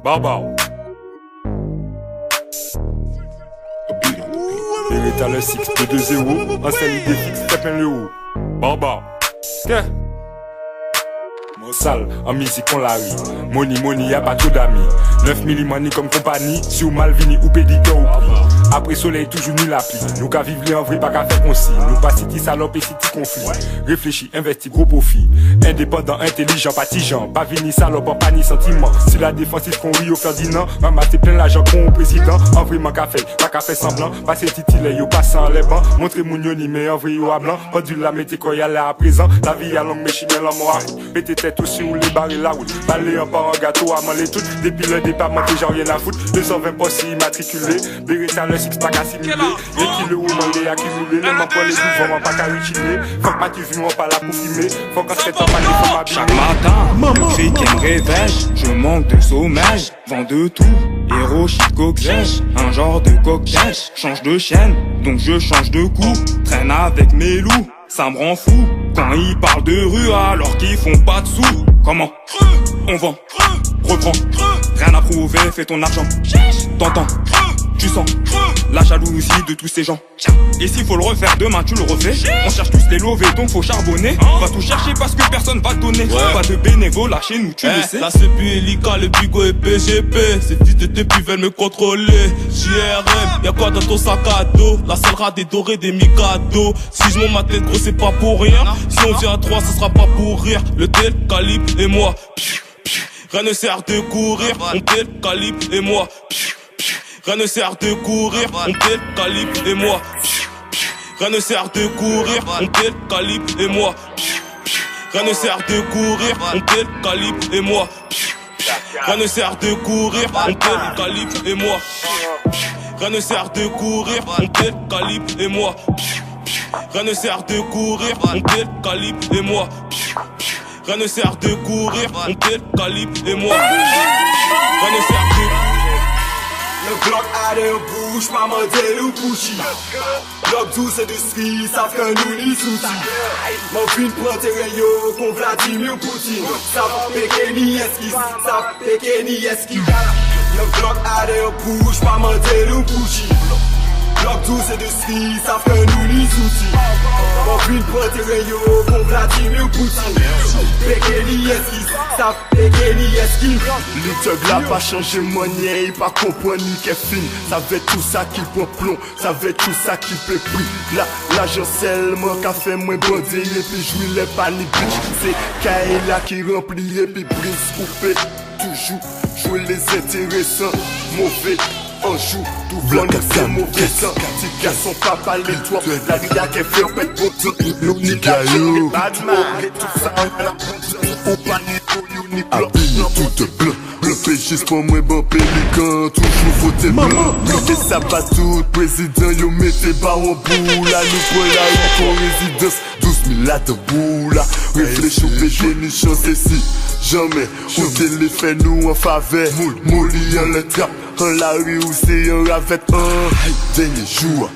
Barbare. Beretta le 6, 2-2-0. Un seul idée fixe, tape le haut. Barbare. Qu'est? Sale, en musique on la rit. Money, y'a pas trop d'amis. 9 millimani comme compagnie. Si ou Malvini ou pédicure ou prix. Après soleil toujours ni la pluie. Nous qu'à vivre les en vrai, pas qu'à faire concis. Nous pas city salope et city conflit. Réfléchis, investis, gros profit. Indépendant, intelligent, patigeant. Pas vini salope, en pas ni sentiment. Si la défensive qu'on rit au Ferdinand. Maman c'est plein l'argent qu'on au président. En vrai, man pas qu'à faire semblant. Passer titiller, yo passant les bancs. Montrer mon yoni, mais en vrai, yo à blanc. Rendu la mété quand y'a là à présent. La vie à longue, mais chimère l'amour. Mettez tête aussi ou les barrer la route. Baller un par un gâteau à manger tout. Depuis le départ, manquer genre rien à foutre. 220 postes immatriculés. Beretta le 6 pas qu'à simuler. Les kilos ou manger accumulés. Les mains pour les mouvements pas qu'à utiliser. Faut que tu vis, on pas là pour filmer. Faut qu'en 7 ans, pas faut m'habiller. Chaque matin, le cri qui me réveille. Je manque de sommeil. Vends de tout. Héros, shit, cocktail. Un genre de cocktail. Change de chaîne, donc je change de coup. Traîne avec mes loups. Ça me rend fou quand ils parlent de rue alors qu'ils font pas de sous. Comment? On vend, reprends, rien à prouver, fais ton argent. T'entends, tu sens la jalousie de tous ces gens. Et s'il faut le refaire demain, tu le refais. On cherche tous les lovés, donc faut charbonner. Va tout chercher parce que personne va te donner. Pas de bénévolat chez nous, tu le sais. Là c'est plus Elika, le Bigo et PGP. Ces fils de depuis veulent me contrôler. JRM, y'a quoi dans ton sac à dos? La salle des dorés, des Mikado. Si je monte ma tête gros c'est pas pour rien. Si on vient à 3 ce sera pas pour rire. Le tel, calibre et moi. Rien ne sert de courir. On tel, calibre et moi. Rien ne sert de courir, on tel, calibre et moi. Rien ne sert de courir, on tel, calibre et moi. Rien ne sert de courir, on tel, calibre et moi. Rien ne sert de courir, on tel, calibre et moi. Rien ne sert de courir, on tel, calibre et moi. Rien ne sert de courir, on tel, calibre et moi. Rien ne sert de courir, on tel, calibre et moi. Rien ne sert de le bloc a des bouches, maman des loups bouchis. Bloc douce et de ski, savent que nous n'y soucis. Mon fin prend tes rayons, qu'on Vladimir Poutine. Ça va péquer ni esquisse, ça va péquer ni esquive. Le bloc a des bouches, maman des loups bouchis. Bloc douce et de ski, savent que nous n'y soucis. Mon fin prend tes rayons, qu'on Vladimir Poutine. Péquer ni esquisse, ça va péquer ni esquive. L'utug là pas changé monnaie, il pas comprendre ni qu'est fine. Ça veut tout ça qui prend plomb, ça veut tout ça qui peut prix. Là, l'argent seulement qu'a fait moins bandé et puis jouer les paniques. C'est Kaila qui remplit et puis brise coupé. Toujours jouer les intéressants, mauvais. On joue, tout blanc, c'est mauvais sang. Petit garçon, papa, les toits. La ria qui fait un pète pour tout. Nous n'y gagnons. Batman, et tout ça, on a la ponte. On panique pour Uni Blanc. Tout blanc. Le péchiste pour moi, bon pélican. Toujours voter blanc. Mettez ça pas tout. Président, yo mettez bas au bout. Là, nous prenons la rue pour résidence. 12 000 là de bout là. Réfléchis, péché, ni chance ici. Jamais. Ou téléphone nous en faveur. Molly en le trap. En la rue où c'est un ravette. Dernier jour.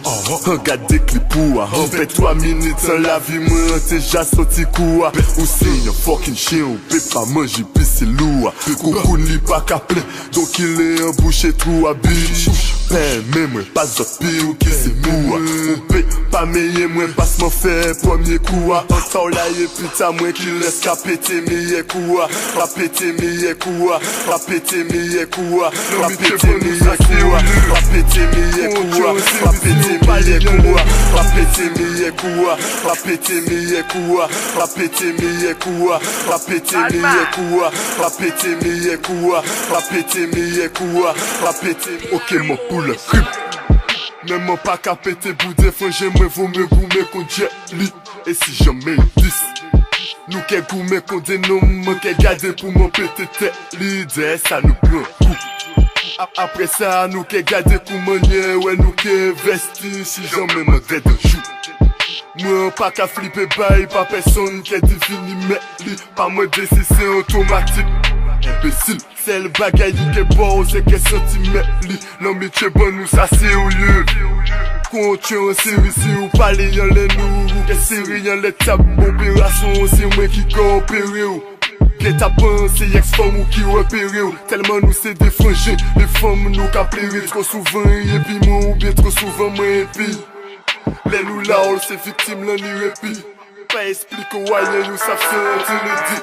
Regarde des clips pour. En fait 3 minutes sans la vie. Moi, t'es déjà sorti quoi. Ou c'est un fucking chien. On peut pas manger, puis c'est lourd. Coucou n'y pas qu'à plein. Donc il est un boucher trou à biche. Ben, mais moi, pas d'autre pire qui c'est mou. On peut pas meilleur, moi, passe mon fait premier coup. En temps là, et putain, moi qui laisse qu'à péter meilleur coup. Pas péter meilleur coup. Pas péter meilleur coup. Pas péter meilleur coup. Pas péter meilleur coup. Pas péter meilleur coup. Pas péter meilleur coup. Pas péter meilleur coup. Pas péter meilleur coup. Pas péter meilleur coup. Pas péter meilleur coup. Pas péter meilleur coup. Pas péter. Ok, mon poule crip. Même pas qu'à péter bout de fond, j'aimerais vous me goumer qu'on jet lit. Et si j'en mets 10, nous qu'est goumer qu'on dénomme, qu'est garder pour m'en péter tête. L'idée, ça nous prend coup. Après ça, nous qu'est garder pour manier, ouais, nous qu'est investi, si j'en mets mon tête de joue. Moi, pas qu'à flipper, bye, pas personne qui est défini, mais li, pas moi décision automatique. Imbécile, c'est le bagaille qui est bon, c'est qu'est centimètre li. L'amitié bon, nous ça c'est au lieu. Quand tu es en série, si ou parler y'en les nous, qu'est série y'en les tables, opération, c'est moi qui coopère. Qu'est ta pensée, ex-femme ou qui repéré ou tellement nous c'est des frangins, les femmes nous qu'a plairé trop souvent et puis moi ou bien trop souvent moi et puis les nous là on c'est victime l'en y répit. Pas explique où aïe nous savent se le dit.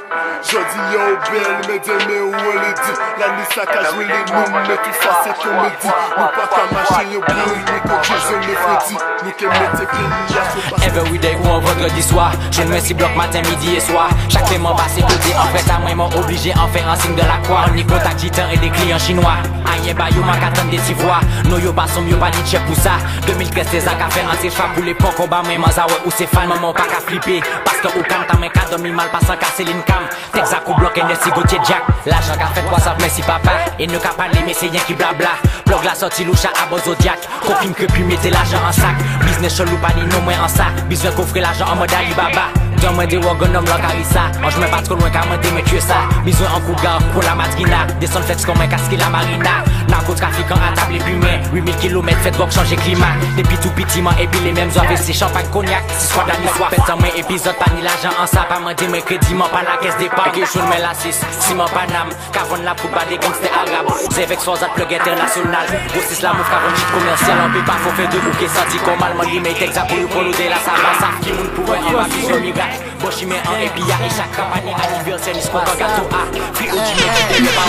Jodi y'a au belle mais demain où on le dit. La nuit ça qu'a joué les noms mais tout ça c'est comédie. Ou pas qu'à marcher y'a bleu mais qu'on je ne fredit. Nous qui mettez pays à faut pas. Everyday ou un vendredi soir. Je ne me suis bloc matin, midi et soir. Chaque paiement passé côté en fait à moi m'ont obligé en faire un signe de la croix. On y contact gitan et des clients chinois. Aïe bah yo manque attendre des petits voix. No yo pas somme yo pas ni check pour ça. 2013 c'est ça qu'a fait un séchap pour les pok combat mais mazawe ou c'est fan maman pas qu'à flipper. Parce que au cam t'as mes cas dormi mal passant casser l'incam. Texac ou bloqué ne si gotier jack. L'argent qu'a fait 300 merci papa. Et ne qu'a pas les mais c'est rien qui blabla. Blog la sortie loucha à beau zodiac. Copine que puis mettez l'argent en sac. Business chelou pas ni non moins en sac. Besoin coffrer l'argent en mode Alibaba. Dans moi des wagonum la carissa. Je me pas trop loin qu'à monter mais tuer ça. Besoin en coup gars pour la madrina. Descend flex comme un casque la marina. Narcotrafiquant à table et puis 8000 km fait drogue changer climat. Depuis tout petit et puis les mêmes oeufs c'est champagne cognac. Si soit d'année soit fait en moi épisode pas ni l'argent en ça. Pas m'en dire mes crédits m'en pas la caisse d'épargne. Et que je mets la 6 si m'en pas n'am. Cavon la pour pas des gangsters arabes. C'est avec soit plug international. Grossisse la mouf cavon chit commercial. On peut pas faut faire de bouquets sorti comme allemand limite exact pour nous la ça qui moun pour en ma vision miracle. Bochimé en et puis y'a et chaque campagne anniversaire l'histoire en gâteau A. Puis au tu me pas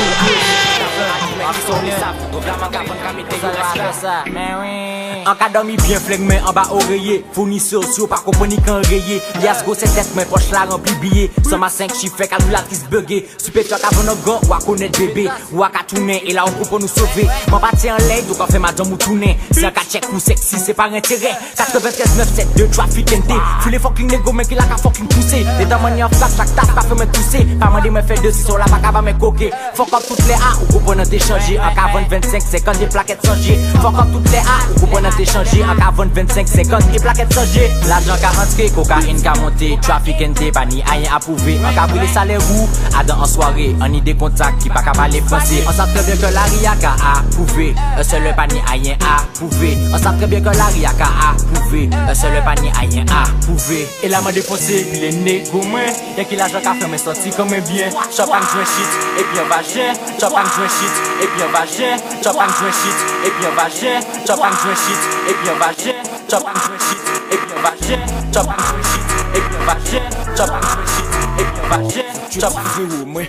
en cas dormi bien flegmé en bas oreiller. Fournisseur sur pas compagnie qu'en rayé. Lias go c'est tête mais poche la rempli billet. Somme à 5 chiffres calculatrice buggé. Super choc avant nos gants ou à connaître bébé. Ou à tourner et là on peut pour nous sauver. M'en parti en l'aide donc on fait madame ou tourner. C'est un cas check ou sexy c'est pas intérêt. 93 972 trafic NT. Fous les fucking nego mais qui la ka fucking pousser. Les damani en flash chaque tasse pas fait me tousser. Pas mandé me faire 2 si sur la pas capable me coquer. Fuck up toutes les A ou comprenez d'échanger. En cavone 25 50 des plaquettes changées. Fuck up toutes les A ou comprenez d'échanger. En cavone 25 50 des plaquettes changées. L'argent qu'a rentré, cocaïne qu'a monté. Trafic NT pas ni rien approuvé. En cas les salaires ou à dans en soirée. En idée contact qui pas capable les français. On sait très bien que la RIA qu'a approuvé. Un seul pas ni rien approuvé. On sait très bien que la RIA qu'a approuvé. Un seul pas ni rien approuvé. Et là m'a défoncé puis les négos moins. Y'a qui l'argent qu'a fait me sortir comme un bien. Champagne joint shit et puis on va gérer. Champagne joint shit et puis on va gérer. Champagne joint shit et puis on va gérer. Champagne joint shit et puis on va gérer. Champagne joint shit et puis on va gérer. Champagne joint shit et puis on va gérer. Champagne joint shit et puis on va gérer. Champagne joint moi.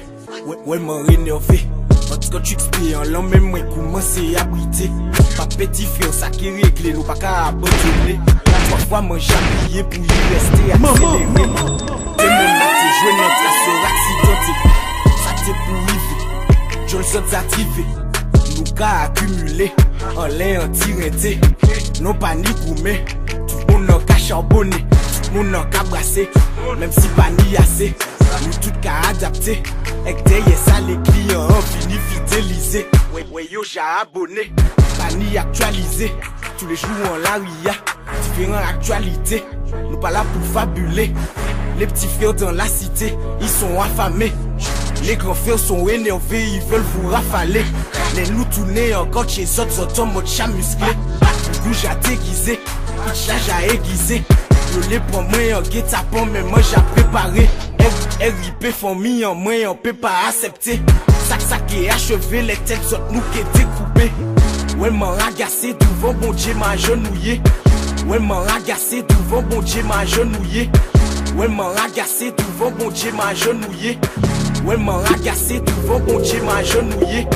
Ouais m'en rénervé. En tout cas tu expliques en l'homme même moi commencer à abriter. Pas petit frère ça qui réglé nous pas qu'à abandonner. Trois fois moi j'ai appuyé pour y rester accéléré. T'es mon maté joué notre assure accidenté. Ça t'est pour river. Je le sens activé. Nous qu'a accumulé en l'air anti-renté. Non panique ou mais tout le monde qu'a charbonné. Tout le monde qu'a brassé. Même si pas ni assez. Nous tout qu'a adapté. Et derrière ça les clients ont fini fidélisé. Ouais yo j'ai abonné. Pas ni actualisé. Tous les jours en la RIA. Différentes actualités. Nous pas là pour fabuler. Les petits frères dans la cité, ils sont affamés. Les grands frères sont énervés, ils veulent vous rafaler. Les nous tourner encore chez eux, sont en mode chat musclé. Rouge à déguiser, pitch à aiguiser. Je les prends moins en guet-apens, mais moi j'ai préparé. RIP famille en moins, on peut pas accepter. Sac et achevé, les têtes sont nous qui découpées. Ouais m'en agacé, devant bon Dieu m'a genouillé. Ouais m'en agacé, devant bon Dieu m'a genouillé. Ouais m'en agacé, devant bon Dieu m'a genouillé. Ouais m'en agacé, devant bon Dieu m'a genouillé.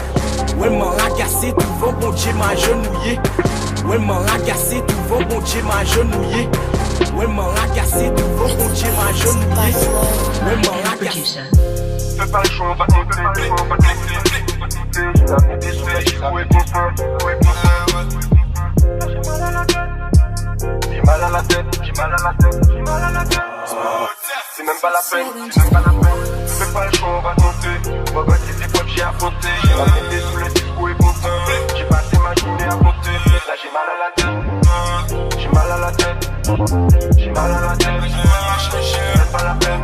Ouais m'en agacé, devant bon Dieu m'a genouillé. Ouais m'en agacé, devant bon Dieu m'a genouillé. Ouais m'en agacé, devant bon Dieu m'a genouillé. Ouais m'en agacé. Fais pas le choix, on va te monter, on va te laisser. J'ai la montée sous la chute, où est mon frère, où est mon frère. J'ai mal à la tête. J'ai mal à la tête, j'ai mal à la tête, j'ai mal à la tête. C'est même pas la peine, c'est même pas la peine. Fais pas le choix, on va te monter. On va battre les épreuves, j'ai affronté. J'ai la montée sous la chute, où est mon frère. J'ai passé ma journée à monter. Là j'ai mal à la tête. J'ai mal à la tête. J'ai mal à la tête. C'est même pas la peine.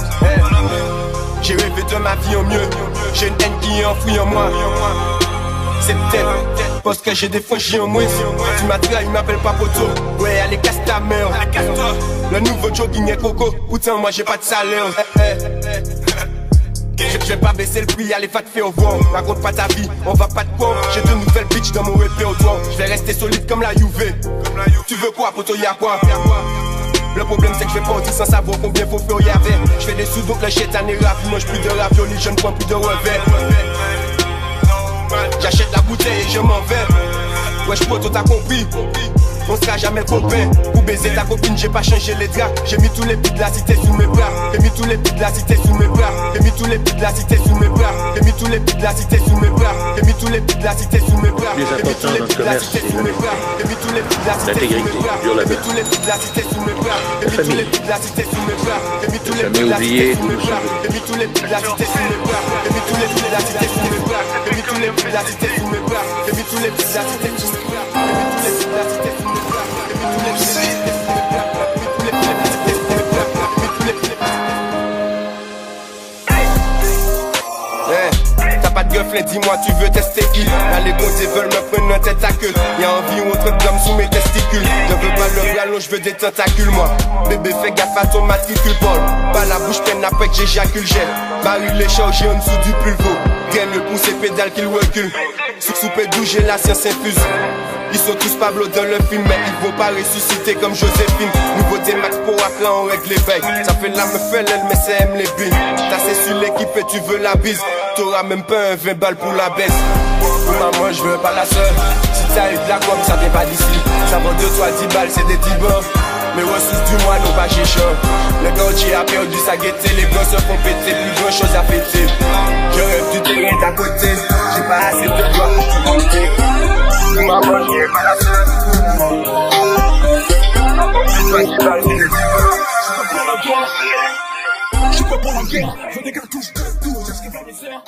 J'ai rêvé de ma vie en mieux. J'ai une haine qui est enfouie en moi. C'est peut-être parce que j'ai des franchis en moins. Tu m'as trahi, il m'appelle pas poteau. Ouais, allez casse ta mère. Le nouveau jogging est coco. Pourtant moi j'ai pas de salaire. Je vais pas baisser le prix, allez va te faire au revoir. Raconte pas ta vie, on va pas te prendre. J'ai de nouvelles bitches dans mon répertoire. Je vais rester solide comme la Juve. Tu veux quoi, poto, y'a quoi? Le problème c'est que je vais partir sans savoir combien faut faire y avait. Je fais des sous donc le chétan est rap. Mange plus de ravioli, je ne prends plus de revers. J'achète la bouteille et je m'en vais. Wesh poto, t'as compris? On sera jamais copains. Pour baiser ta copine, j'ai pas changé les draps. J'ai mis tous les petits de la cité sous mes bras. J'ai mis tous les petits de la cité sous mes bras. J'ai mis tous les petits de la cité sous mes bras. J'ai mis tous les petits de la cité sous mes bras. J'ai mis tous les petits de la cité sous mes bras. Les importants dans le commerce, c'est l'intégrité, violable. La famille. Jamais oublier d'où nous sommes. T'as pas de girlfriend, dis-moi tu veux tester qui? Là les gonzes veulent me prendre en tête à queue. Y'a environ 30 grammes sous mes testicules. Je veux pas le ballon, je veux des tentacules moi. Bébé fais gaffe à ton matricule Paul. Pas la bouche pleine après que j'éjacule gel. Baril est chargé en dessous du pulvo. Gagne le pouce et pédale qu'il recule. Sous pédou j'ai la science infuse. Ils sont tous Pablo dans le film, mais ils vont pas ressusciter comme Joséphine. Nouveauté Max pour là on règle les bails. Ça fait la meuf elle, mais ça aime les bines. T'as c'est sur l'équipe et tu veux la bise. T'auras même pas un 20 balles pour la baisse. Pour maman je veux pas la seule. Si t'as eu de la com ça vient pas d'ici. Ça vaut 2-3 10 balles c'est des 10 bords. Mais ressources du mois n'ont pas chécheur. Le gautier a perdu sa gaieté. Les gosses se font péter, plus grand chose à péter. Je rêve du terrain d'à côté. J'ai pas assez de doigts pour tout monter. Maman, je n'ai pas la seule. C'est toi qui vas le je suis pas pour la guerre, je veux des cartouches de tout, j'ai ce qu'il va les faire.